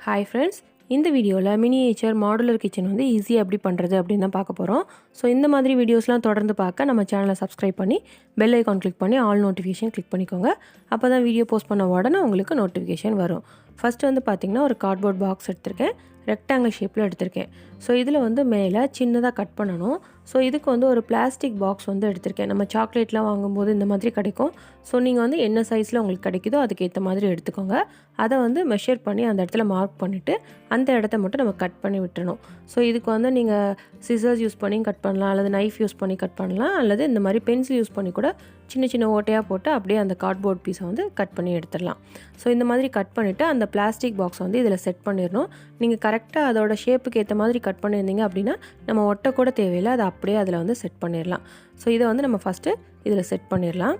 Hi friends, இந்த வீடியோவில் miniature modular kitchen வந்து ஈஸியாக எப்படி பண்ணுறது அப்படின்னு தான் பார்க்க போகிறோம். ஸோ இந்த மாதிரி வீடியோஸ்லாம் தொடர்ந்து பார்க்க நம்ம சேனலை சப்ஸ்கிரைப் பண்ணி பெல் ஐக்கான் கிளிக் பண்ணி ஆல் நோட்டிஃபிகேஷன் கிளிக் பண்ணிக்கோங்க. அப்போ தான் வீடியோ போஸ்ட் பண்ண உடனே உங்களுக்கு நோட்டிஃபிகேஷன் வரும். ஃபஸ்ட்டு வந்து பார்த்திங்கன்னா ஒரு கார்ட்போர்ட் பாக்ஸ் எடுத்திருக்கேன், ரெக்டாங்கிள் ஷேப்பில் எடுத்திருக்கேன். ஸோ இதில் வந்து மேலே சின்னதாக கட் பண்ணணும். ஸோ இதுக்கு வந்து ஒரு பிளாஸ்டிக் பாக்ஸ் வந்து எடுத்திருக்கேன். நம்ம சாக்லேட்லாம் வாங்கும்போது இந்த மாதிரி கிடைக்கும். ஸோ நீங்கள் வந்து என்ன சைஸில் உங்களுக்கு கிடைக்குதோ அதுக்கேற்ற மாதிரி எடுத்துக்கோங்க. அதை வந்து மெஷர் பண்ணி அந்த இடத்துல மார்க் பண்ணிவிட்டு அந்த இடத்த மட்டும் நம்ம கட் பண்ணி விட்டுறணும். ஸோ இதுக்கு வந்து நீங்கள் சிசர்ஸ் யூஸ் பண்ணி கட் பண்ணலாம், அல்லது நைஃப் யூஸ் பண்ணி கட் பண்ணலாம், அல்லது இந்த மாதிரி பென்சில் யூஸ் பண்ணி கூட சின்ன சின்ன ஓட்டையாக போட்டு அப்படியே அந்த கார்ட்போர்ட் பீஸை வந்து கட் பண்ணி எடுத்துடலாம். ஸோ இந்த மாதிரி கட் பண்ணிவிட்டு அந்த பிளாஸ்டிக் பாக்ஸ் வந்து இதில் செட் பண்ணிடணும். நீங்கள் கரெக்டாக அதோட ஷேப்புக்கு ஏற்ற மாதிரி கட் பண்ணியிருந்தீங்க அப்படின்னா நம்ம ஒட்ட கூட தேவையில்லை, அதை அப்படியே அதில் வந்து செட் பண்ணிடலாம். ஸோ இதை வந்து நம்ம ஃபஸ்ட்டு இதில் செட் பண்ணிடலாம்.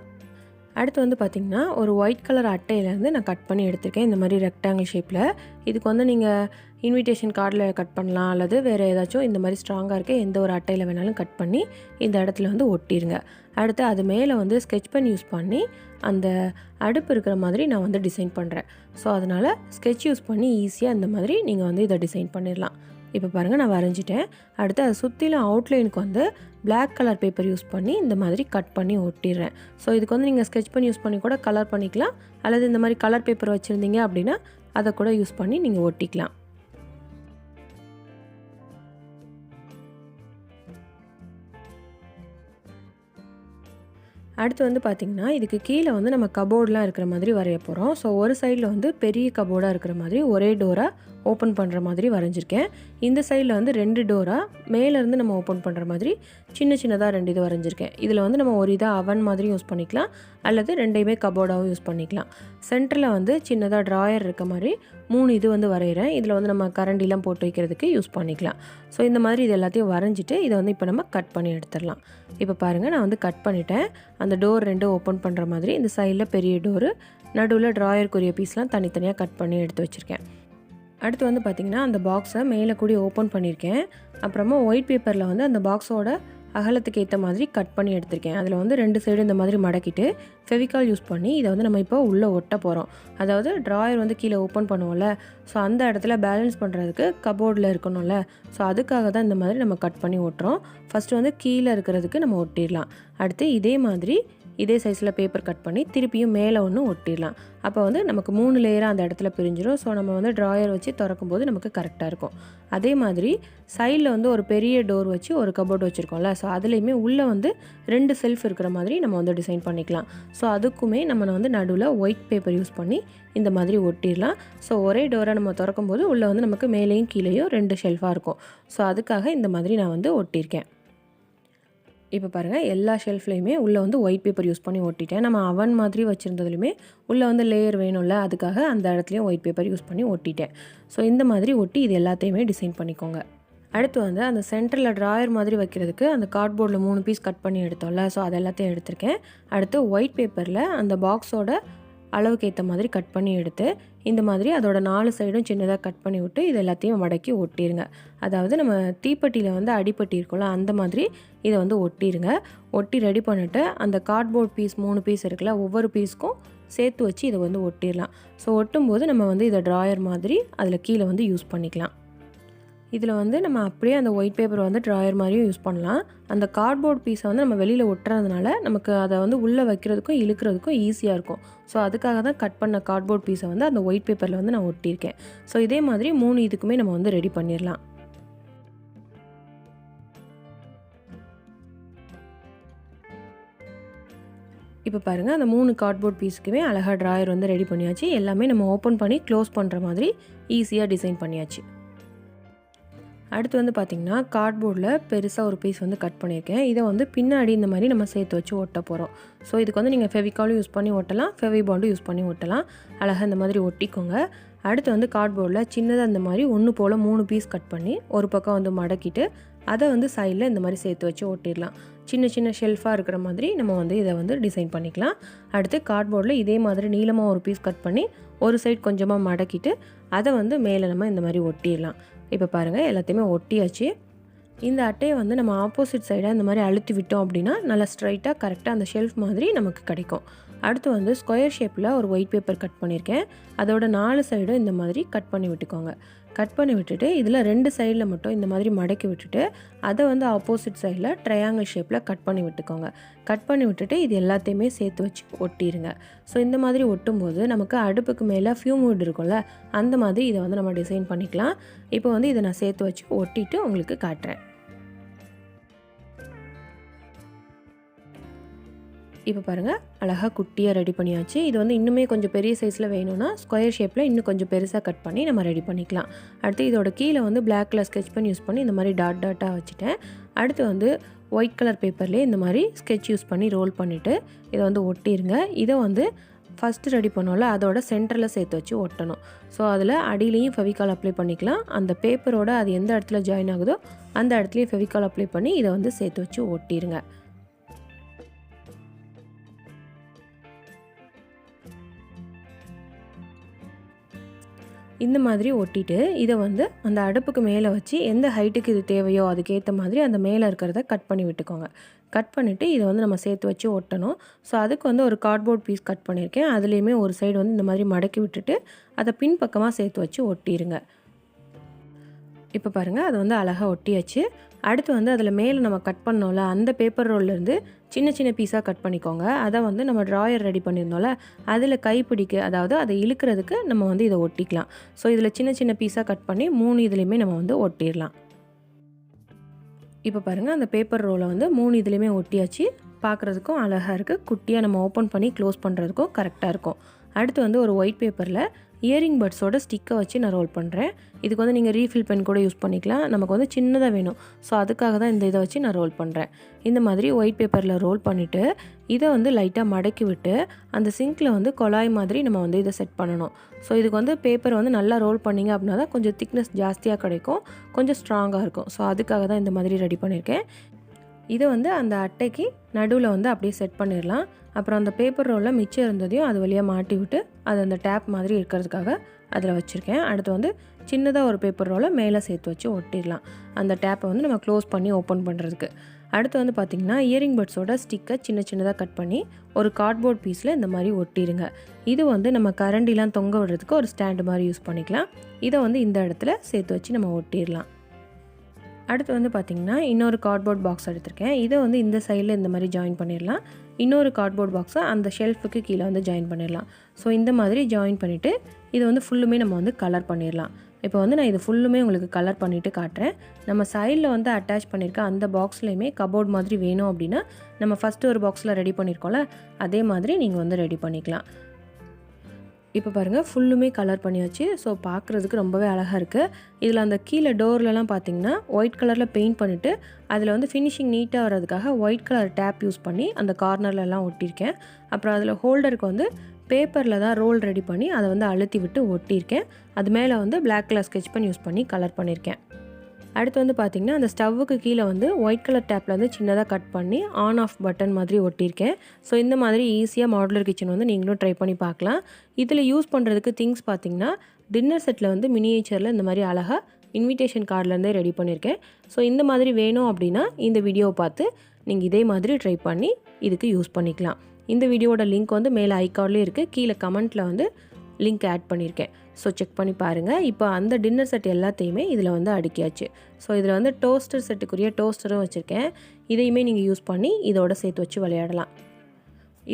அடுத்து வந்து பார்த்திங்கன்னா ஒரு ஒயிட் கலர் அட்டையிலேருந்து நான் கட் பண்ணி எடுத்திருக்கேன், இந்த மாதிரி ரெக்டாங்கிள் ஷேப்பில். இதுக்கு வந்து நீங்கள் இன்விடேஷன் கார்டில் கட் பண்ணலாம், அல்லது வேறு ஏதாச்சும் இந்த மாதிரி ஸ்ட்ராங்காக இருக்க எந்த ஒரு அட்டையில் வேணாலும் கட் பண்ணி இந்த இடத்துல வந்து ஒட்டிடுங்க. அடுத்து அது மேலே வந்து ஸ்கெட்ச் பென் யூஸ் பண்ணி அந்த அடுப்பு இருக்கிற மாதிரி நான் வந்து டிசைன் பண்ணுறேன். ஸோ அதனால் ஸ்கெட்ச் யூஸ் பண்ணி ஈஸியாக இந்த மாதிரி நீங்கள் வந்து இதை டிசைன் பண்ணிடலாம். இப்போ பாருங்கள், நான் வரைஞ்சிட்டேன். அடுத்து அதை சுற்றிலும் அவுட்லைனுக்கு வந்து பிளாக் கலர் பேப்பர் யூஸ் பண்ணி இந்த மாதிரி கட் பண்ணி ஒட்டிடுறேன். ஸோ இதுக்கு வந்து நீங்கள் ஸ்கெட்ச் பென் யூஸ் பண்ணி கூட கலர் பண்ணிக்கலாம், அல்லது இந்த மாதிரி கலர் பேப்பர் வச்சுருந்தீங்க அப்படின்னா அதை கூட யூஸ் பண்ணி நீங்கள் ஒட்டிக்கலாம். அடுத்து வந்து பார்த்திங்கன்னா இதுக்கு கீழே வந்து நம்ம கபோர்டெலாம் இருக்கிற மாதிரி வரைய போகிறோம். ஸோ ஒரு சைடில் வந்து பெரிய கபோர்டாக இருக்கிற மாதிரி ஒரே டோராக ஓப்பன் பண்ணுற மாதிரி வரைஞ்சிருக்கேன். இந்த சைடில் வந்து 2 டோராக மேலேருந்து நம்ம ஓப்பன் பண்ணுற மாதிரி சின்ன சின்னதாக 2 இது வரைஞ்சிருக்கேன். இதில் வந்து நம்ம ஒரு இதாக அவன் மாதிரி யூஸ் பண்ணிக்கலாம், அல்லது 2யுமே கபோர்டாகவும் யூஸ் பண்ணிக்கலாம். சென்டரில் வந்து சின்னதாக ட்ராயர் இருக்க மாதிரி 3 இது வந்து வரைகிறேன். இதில் வந்து நம்ம கரண்டிலாம் போட்டு வைக்கிறதுக்கு யூஸ் பண்ணிக்கலாம். ஸோ இந்த மாதிரி இது எல்லாத்தையும் வரைஞ்சிட்டு இதை வந்து இப்போ நம்ம கட் பண்ணி எடுத்துடலாம். இப்போ பாருங்கள், நான் வந்து கட் பண்ணிட்டேன். அந்த டோர் 2 ஓப்பன் பண்ணுற மாதிரி இந்த சைடில் பெரிய டோரு, நடுவில் ட்ராயருக்குரிய பீஸ்லாம் தனித்தனியாக கட் பண்ணி எடுத்து வச்சுருக்கேன். அடுத்து வந்து பார்த்திங்கன்னா அந்த பாக்ஸை மேலே கூடி ஓப்பன் பண்ணியிருக்கேன். அப்புறமா ஒயிட் பேப்பரில் வந்து அந்த பாக்ஸோட அகலத்துக்கு ஏற்ற மாதிரி கட் பண்ணி எடுத்திருக்கேன். அதில் வந்து 2 சைடு இந்த மாதிரி மடக்கிட்டு ஃபெவிகால் யூஸ் பண்ணி இதை வந்து நம்ம இப்போ உள்ளே ஒட்ட போகிறோம். அதாவது ட்ராயர் வந்து கீழே ஓப்பன் பண்ணுவோம்ல, ஸோ அந்த இடத்துல பேலன்ஸ் பண்ணுறதுக்கு கபோர்டில் இருக்கணும்ல, ஸோ அதுக்காக தான் இந்த மாதிரி நம்ம கட் பண்ணி ஒட்டுறோம். ஃபஸ்ட்டு வந்து கீழே இருக்கிறதுக்கு நம்ம ஒட்டிடலாம். அடுத்து இதே சைஸில் பேப்பர் கட் பண்ணி திருப்பியும் மேலே ஒன்று ஒட்டிடலாம். அப்போ வந்து நமக்கு 3 லேயராக அந்த இடத்துல பிரிஞ்சிடும். ஸோ நம்ம வந்து ட்ராயர் வச்சு திறக்கும் போது நமக்கு கரெக்டாக இருக்கும். அதே மாதிரி சைடில் வந்து ஒரு பெரிய டோர் வச்சு ஒரு கபோர்டு வச்சுருக்கோம்ல, ஸோ அதுலேயுமே உள்ளே வந்து 2 செல்ஃப் இருக்கிற மாதிரி நம்ம வந்து டிசைன் பண்ணிக்கலாம். ஸோ அதுக்குமே நம்ம வந்து நடுவில் ஒயிட் பேப்பர் யூஸ் பண்ணி இந்த மாதிரி ஒட்டிடலாம். ஸோ ஒரே டோரை நம்ம திறக்கும் போது உள்ளே வந்து நமக்கு மேலேயும் கீழேயும் 2 ஷெல்ஃபாக இருக்கும். ஸோ அதுக்காக இந்த மாதிரி நான் வந்து ஒட்டியிருக்கேன். இப்போ பாருங்கள், எல்லா ஷெல்ஃப்லேயுமே உள்ளே வந்து ஒயிட் பேப்பர் யூஸ் பண்ணி ஒட்டிட்டேன். நம்ம அவன் மாதிரி வச்சுருந்ததுலையுமே உள்ளே வந்து லேயர் வேணும்ல, அதுக்காக அந்த இடத்துலையும் ஒயிட் பேப்பர் யூஸ் பண்ணி ஒட்டிட்டேன். ஸோ இந்த மாதிரி ஒட்டி இது எல்லாத்தையுமே டிசைன் பண்ணிக்கோங்க. அடுத்து வந்து அந்த சென்டரில் ட்ராயர் மாதிரி வைக்கிறதுக்கு அந்த கார்ட்போர்டில் 3 பீஸ் கட் பண்ணி எடுத்தோம்ல, ஸோ அது எல்லாத்தையும் எடுத்திருக்கேன். அடுத்து ஒயிட் பேப்பரில் அந்த பாக்ஸோட அளவுக்கு ஏற்ற மாதிரி கட் பண்ணி எடுத்து இந்த மாதிரி அதோட 4 சைடும் சின்னதாக கட் பண்ணி விட்டு இது எல்லாத்தையும் மடக்கி ஒட்டிடுங்க. அதாவது நம்ம தீப்பெட்டியில் வந்து அடிப்பட்டி இருக்கும்ல, அந்த மாதிரி இதை வந்து ஒட்டிடுங்க. ஒட்டி ரெடி பண்ணிவிட்டு அந்த கார்ட்போர்ட் பீஸ் 3 பீஸ் இருக்குல்ல, ஒவ்வொரு பீஸ்க்கும் சேர்த்து வச்சு இதை வந்து ஒட்டிடலாம். ஸோ ஒட்டும்போது நம்ம வந்து இதை ட்ராயர் மாதிரி அதில் கீழே வந்து யூஸ் பண்ணிக்கலாம். இதில் வந்து நம்ம அப்படியே அந்த ஒயிட் பேப்பர் வந்து ட்ராயர் மாதிரியும் யூஸ் பண்ணலாம். அந்த கார்ட்போர்ட் பீஸை வந்து நம்ம வெளியில் ஒட்டுறதுனால நமக்கு அதை வந்து உள்ளே வைக்கிறதுக்கும் இழுக்கிறதுக்கும் ஈஸியாக இருக்கும். ஸோ அதுக்காக தான் கட் பண்ண கார்ட்போர்ட் பீஸை வந்து அந்த ஒயிட் பேப்பரில் வந்து நான் ஒட்டியிருக்கேன். ஸோ இதே மாதிரி 3 இதுக்குமே நம்ம வந்து ரெடி பண்ணிடலாம். இப்போ பாருங்கள், அந்த 3 கார்ட்போர்ட் பீஸுக்குமே அழகாக ட்ராயர் வந்து ரெடி பண்ணியாச்சு. எல்லாமே நம்ம ஓப்பன் பண்ணி க்ளோஸ் பண்ணுற மாதிரி ஈஸியாக டிசைன் பண்ணியாச்சு. அடுத்து வந்து பார்த்திங்கன்னா கார்ட்போர்டில் பெருசாக ஒரு பீஸ் வந்து கட் பண்ணியிருக்கேன். இதை வந்து பின்னாடி இந்த மாதிரி நம்ம சேர்த்து வச்சு ஒட்ட போகிறோம். ஸோ இதுக்கு வந்து நீங்கள் ஃபெவிகாலும் யூஸ் பண்ணி ஒட்டலாம், ஃபெவிபாண்டும் யூஸ் பண்ணி ஒட்டலாம். அழகாக இந்த மாதிரி ஒட்டிக்கோங்க. அடுத்து வந்து கார்ட்போர்டில் சின்னதாக இந்த மாதிரி 1 போல் 3 பீஸ் கட் பண்ணி ஒரு பக்கம் வந்து மடக்கிட்டு அதை வந்து சைடில் இந்த மாதிரி சேர்த்து வச்சு ஒட்டிடலாம். சின்ன சின்ன ஷெல்ஃபாக இருக்கிற மாதிரி நம்ம வந்து இதை வந்து டிசைன் பண்ணிக்கலாம். அடுத்து கார்ட்போர்டில் இதே மாதிரி நீளமாக ஒரு பீஸ் கட் பண்ணி ஒரு சைடு கொஞ்சமாக மடக்கிட்டு அதை வந்து மேலே நம்ம இந்த மாதிரி ஒட்டிடலாம். இப்போ பாருங்கள், எல்லாத்தையுமே ஒட்டியாச்சு. இந்த அட்டையை வந்து நம்ம ஆப்போசிட் சைடாக இந்த மாதிரி அழுத்தி விட்டோம் அப்படின்னா நல்லா ஸ்ட்ரைட்டாக கரெக்டாக அந்த ஷெல்ஃப் மாதிரி நமக்கு கிடைக்கும். அடுத்து வந்து ஸ்கொயர் ஷேப்பில் ஒரு ஒயிட் பேப்பர் கட் பண்ணியிருக்கேன். அதோட 4 சைடும் இந்த மாதிரி கட் பண்ணி விட்டுக்கோங்க. கட் பண்ணி விட்டுட்டு இதில் 2 சைடில் மட்டும் இந்த மாதிரி மடக்கி விட்டுட்டு அதை வந்து ஆப்போசிட் சைடில் ட்ரையாங்கிள் ஷேப்பில் கட் பண்ணி விட்டுக்கோங்க. கட் பண்ணி விட்டுட்டு இது எல்லாத்தையுமே சேர்த்து வச்சு ஒட்டிடுங்க. ஸோ இந்த மாதிரி ஒட்டும்போது நமக்கு அடுப்புக்கு மேலே ஃபியூம் வுட் இருக்கும்ல, அந்த மாதிரி இதை வந்து நம்ம டிசைன் பண்ணிக்கலாம். இப்போ வந்து இதை நான் சேர்த்து வச்சு ஒட்டிட்டு உங்களுக்கு காட்டுறேன். இப்போ பாருங்கள், அழகாக குட்டியாக ரெடி பண்ணியாச்சு. இது வந்து இன்னுமே கொஞ்சம் பெரிய சைஸில் வேணும்னா ஸ்கொயர் ஷேப்பில் இன்னும் கொஞ்சம் பெருசாக கட் பண்ணி நம்ம ரெடி பண்ணிக்கலாம். அடுத்து இதோட கீழே வந்து black colour sketch pen use பண்ணி இந்த மாதிரி டாட் டாட்டாக வச்சுட்டேன். அடுத்து வந்து ஒயிட் கலர் பேப்பர்லேயே இந்த மாதிரி ஸ்கெட்ச் யூஸ் பண்ணி ரோல் பண்ணிவிட்டு இதை வந்து ஒட்டிடுங்க. இதை வந்து ஃபஸ்ட்டு ரெடி பண்ணோம்ல, அதோட சென்டரில் சேர்த்து வச்சு ஒட்டணும். ஸோ அதில் அடியிலையும் ஃபெவிகால் அப்ளை பண்ணிக்கலாம். அந்த பேப்பரோட அது எந்த இடத்துல ஜாயின் ஆகுதோ அந்த இடத்துலையும் ஃபெவிகால் அப்ளை பண்ணி இதை வந்து சேர்த்து வச்சு ஒட்டிடுங்க. இந்த மாதிரி ஒட்டிட்டு இதை வந்து அந்த அடுப்புக்கு மேலே வச்சு எந்த ஹைட்டுக்கு இது தேவையோ அதுக்கேற்ற மாதிரி அந்த மேலே இருக்கிறத கட் பண்ணி விட்டுக்கோங்க. கட் பண்ணிவிட்டு இதை வந்து நம்ம சேர்த்து வச்சு ஒட்டணும். ஸோ அதுக்கு வந்து ஒரு கார்ட்போர்ட் பீஸ் கட் பண்ணியிருக்கேன். அதுலேயுமே ஒரு சைடு வந்து இந்த மாதிரி மடக்கி விட்டுட்டு அதை பின்பக்கமாக சேர்த்து வச்சு ஒட்டிடுங்க. இப்போ பாருங்கள், அது வந்து அழகாக ஒட்டியாச்சு. அடுத்து வந்து அதில் மேலே நம்ம கட் பண்ணோம்ல, அந்த பேப்பர் ரோல்லேருந்து சின்ன சின்ன பீஸாக கட் பண்ணிக்கோங்க. அதை வந்து நம்ம ட்ராயர் ரெடி பண்ணியிருந்தோம்ல, அதில் கைப்பிடிக்க, அதாவது அதை இழுக்கிறதுக்கு நம்ம வந்து இதை ஒட்டிக்கலாம். ஸோ இதில் சின்ன சின்ன பீஸாக கட் பண்ணி 3 இதுலேயுமே நம்ம வந்து ஒட்டிடலாம். இப்போ பாருங்கள், அந்த பேப்பர் ரோலை வந்து 3 இதுலேயுமே ஒட்டியாச்சு. பார்க்குறதுக்கும் அழகாக இருக்குது. குட்டியாக நம்ம ஓப்பன் பண்ணி க்ளோஸ் பண்ணுறதுக்கும் கரெக்டாக இருக்கும். அடுத்து வந்து ஒரு ஒயிட் பேப்பரில் இயரிங் பட்ஸோட ஸ்டிக்கை வச்சு நான் ரோல் பண்ணுறேன். இதுக்கு வந்து நீங்கள் ரீஃபில் பென் கூட யூஸ் பண்ணிக்கலாம். நமக்கு வந்து சின்னதாக வேணும். ஸோ அதுக்காக தான் இந்த இதை வச்சு நான் ரோல் பண்ணுறேன். இந்த மாதிரி ஒயிட் பேப்பரில் ரோல் பண்ணிவிட்டு இதை வந்து லைட்டாக மடக்கி விட்டு அந்த சிங்கில் வந்து குழாய் மாதிரி நம்ம வந்து இதை செட் பண்ணணும். ஸோ இதுக்கு வந்து பேப்பர் வந்து நல்லா ரோல் பண்ணிங்க அப்படின்னா தான் கொஞ்சம் திக்னஸ் ஜாஸ்தியாக கிடைக்கும், கொஞ்சம் ஸ்ட்ராங்காக இருக்கும். ஸோ அதுக்காக தான் இந்த மாதிரி ரெடி பண்ணியிருக்கேன். இதை வந்து அந்த அட்டைக்கு நடுவில் வந்து அப்படியே செட் பண்ணிடலாம். அப்புறம் அந்த பேப்பர் ரோலில் மிச்சம் இருந்ததையும் அது வழியாக மாட்டி விட்டு அது அந்த டேப் மாதிரி இருக்கிறதுக்காக அதில் வச்சுருக்கேன். அடுத்து வந்து சின்னதாக ஒரு பேப்பர் ரோலை மேலே சேர்த்து வச்சு ஒட்டிடலாம், அந்த டேப்பை வந்து நம்ம க்ளோஸ் பண்ணி ஓப்பன் பண்ணுறதுக்கு. அடுத்து வந்து பார்த்திங்கன்னா இயரிங் பட்ஸோட ஸ்டிக்கை சின்ன சின்னதாக கட் பண்ணி ஒரு கார்ட்போர்ட் பீஸில் இந்த மாதிரி ஒட்டிடுங்க. இது வந்து நம்ம கரண்டிலாம் தொங்க விடுறதுக்கு ஒரு ஸ்டாண்டு மாதிரி யூஸ் பண்ணிக்கலாம். இதை வந்து இந்த இடத்துல சேர்த்து வச்சு நம்ம ஒட்டிடலாம். அடுத்து வந்து பார்த்திங்கன்னா இன்னொரு கார்ட்போர்ட் பாக்ஸ் எடுத்திருக்கேன். இதை வந்து இந்த சைடில் இந்த மாதிரி ஜாயின் பண்ணிடலாம். இன்னொரு கார்ட்போர்ட் பாக்ஸை அந்த ஷெல்ஃபுக்கு கீழே வந்து ஜாயின் பண்ணிடலாம். ஸோ இந்த மாதிரி ஜாயின் பண்ணிவிட்டு இதை வந்து ஃபுல்லுமே நம்ம வந்து கலர் பண்ணிடலாம். இப்போ வந்து நான் இது ஃபுல்லுமே உங்களுக்கு கலர் பண்ணிவிட்டு காட்டுறேன். நம்ம சைடில் வந்து அட்டாச் பண்ணியிருக்க அந்த பாக்ஸ்லேயுமே கபோர்ட் மாதிரி வேணும் அப்படின்னா நம்ம ஃபஸ்ட்டு ஒரு பாக்ஸில் ரெடி பண்ணியிருக்கோம்ல, அதே மாதிரி நீங்கள் வந்து ரெடி பண்ணிக்கலாம். இப்போ பாருங்கள், ஃபுல்லுமே கலர் பண்ணியாச்சு. ஸோ பார்க்குறதுக்கு ரொம்பவே அழகாக இருக்குது. இதில் அந்த கீழே டோர்லலாம் பார்த்திங்கன்னா ஒயிட் கலரில் பெயிண்ட் பண்ணிவிட்டு அதில் வந்து ஃபினிஷிங் நீட்டாக வர்றதுக்காக ஒயிட் கலர் டேப் யூஸ் பண்ணி அந்த கார்னர்லலாம் ஒட்டியிருக்கேன். அப்புறம் அதில் ஹோல்டருக்கு வந்து பேப்பரில் தான் ரோல் ரெடி பண்ணி அதை வந்து அழுத்தி விட்டு ஒட்டியிருக்கேன். அது மேலே வந்து black colour sketch pen use பண்ணி கலர் பண்ணியிருக்கேன். அடுத்து வந்து பார்த்திங்கன்னா அந்த ஸ்டவ்வுக்கு கீழே வந்து ஒயிட் கலர் டேப்பில் வந்து சின்னதாக கட் பண்ணி ஆன் ஆஃப் பட்டன் மாதிரி ஒட்டியிருக்கேன். ஸோ இந்த மாதிரி ஈஸியாக மாடுலர் கிச்சன் வந்து நீங்களும் ட்ரை பண்ணி பார்க்கலாம். இதில் யூஸ் பண்ணுறதுக்கு திங்ஸ் பார்த்திங்கன்னா டின்னர் செட்டில் வந்து மினியேச்சரில் இந்த மாதிரி அழகாக இன்விடேஷன் கார்ட்லேருந்தே ரெடி பண்ணியிருக்கேன். ஸோ இந்த மாதிரி வேணும் அப்படின்னா இந்த வீடியோவை பார்த்து நீங்கள் இதே மாதிரி ட்ரை பண்ணி இதுக்கு யூஸ் பண்ணிக்கலாம். இந்த வீடியோவோட லிங்க் வந்து மேலே ஐகார்ட்லேயே இருக்குது, கீழே கமெண்ட்டில் வந்து லிங்க் ஆட் பண்ணியிருக்கேன். ஸோ செக் பண்ணி பாருங்கள். இப்போ அந்த டின்னர் செட் எல்லாத்தையுமே இதில் வந்து அடுக்கியாச்சு. ஸோ இதில் வந்து டோஸ்டர் செட்டுக்குரிய டோஸ்டரும் வச்சுருக்கேன். இதையுமே நீங்கள் யூஸ் பண்ணி இதோட சேர்த்து வச்சு விளையாடலாம்.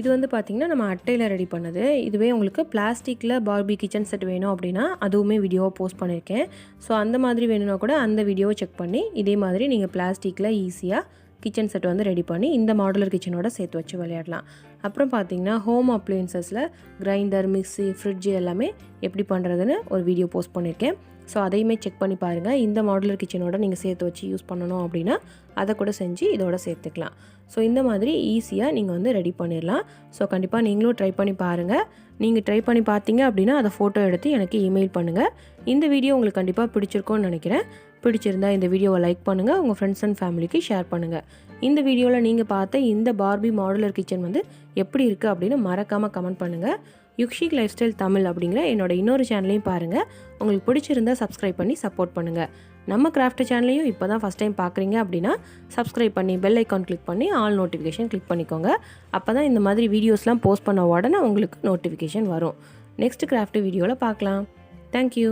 இது வந்து பார்த்திங்கன்னா நம்ம அட்டையில் ரெடி பண்ணது. இதுவே உங்களுக்கு பிளாஸ்டிக்கில் பார்பி கிச்சன் செட் வேணும் அப்படின்னா அதுவுமே வீடியோவை போஸ்ட் பண்ணியிருக்கேன். ஸோ அந்த மாதிரி வேணும்னா கூட அந்த வீடியோவை செக் பண்ணி இதே மாதிரி நீங்கள் பிளாஸ்டிக்கில் ஈஸியாக கிச்சன் செட் வந்து ரெடி பண்ணி இந்த மாடுலர் கிச்சனோட சேர்த்து வச்சு விளையாடலாம். அப்புறம் பார்த்திங்கன்னா ஹோம் அப்ளையன்சஸில் கிரைண்டர், மிக்ஸி, ஃப்ரிட்ஜு எல்லாமே எப்படி பண்ணுறதுன்னு ஒரு வீடியோ போஸ்ட் பண்ணியிருக்கேன். ஸோ அதையுமே செக் பண்ணி பாருங்கள். இந்த மாடுலர் கிச்சனோட நீங்கள் சேர்த்து வச்சு யூஸ் பண்ணணும் அப்படின்னா அதை கூட செஞ்சு இதோட சேர்த்துக்கலாம். ஸோ இந்த மாதிரி ஈஸியாக நீங்கள் வந்து ரெடி பண்ணிடலாம். ஸோ கண்டிப்பாக நீங்களும் ட்ரை பண்ணி பாருங்கள். நீங்கள் ட்ரை பண்ணி பார்த்தீங்க அப்படின்னா அதை ஃபோட்டோ எடுத்து எனக்கு இமெயில் பண்ணுங்கள். இந்த வீடியோ உங்களுக்கு கண்டிப்பாக பிடிச்சிருக்கோன்னு நினைக்கிறேன். பிடிச்சிருந்தா இந்த வீடியோவை லைக் பண்ணுங்கள், உங்கள் ஃப்ரெண்ட்ஸ் அண்ட் ஃபேமிலிக்கு ஷேர் பண்ணுங்கள். இந்த வீடியோவில் நீங்கள் பார்த்த இந்த பார்பி மாடுலர் கிச்சன் வந்து எப்படி இருக்குது அப்படின்னு மறக்காமல் கமெண்ட் பண்ணுங்கள். யுக்ஷிக் லைஃப் ஸ்டைல் தமிழ் அப்படிங்கிற என்னோட இன்னொரு சேனலையும் பாருங்கள். உங்களுக்கு பிடிச்சிருந்தா சப்ஸ்கிரைப் பண்ணி சப்போர்ட் பண்ணுங்கள். நம்ம கிராஃப்ட் சேனலையும் இப்போ தான் ஃபஸ்ட் டைம் பார்க்குறீங்க அப்படின்னா சப்ஸ்கிரைப் பண்ணி பெல் ஐக்கான் கிளிக் பண்ணி ஆல் நோட்டிஃபிகேஷன் கிளிக் பண்ணிக்கோங்க. அப்போ தான் இந்த மாதிரி வீடியோஸ்லாம் போஸ்ட் பண்ண உடனே உங்களுக்கு நோட்டிஃபிகேஷன் வரும். நெக்ஸ்ட் கிராஃப்ட் வீடியோவில் பார்க்கலாம். தேங்க்யூ.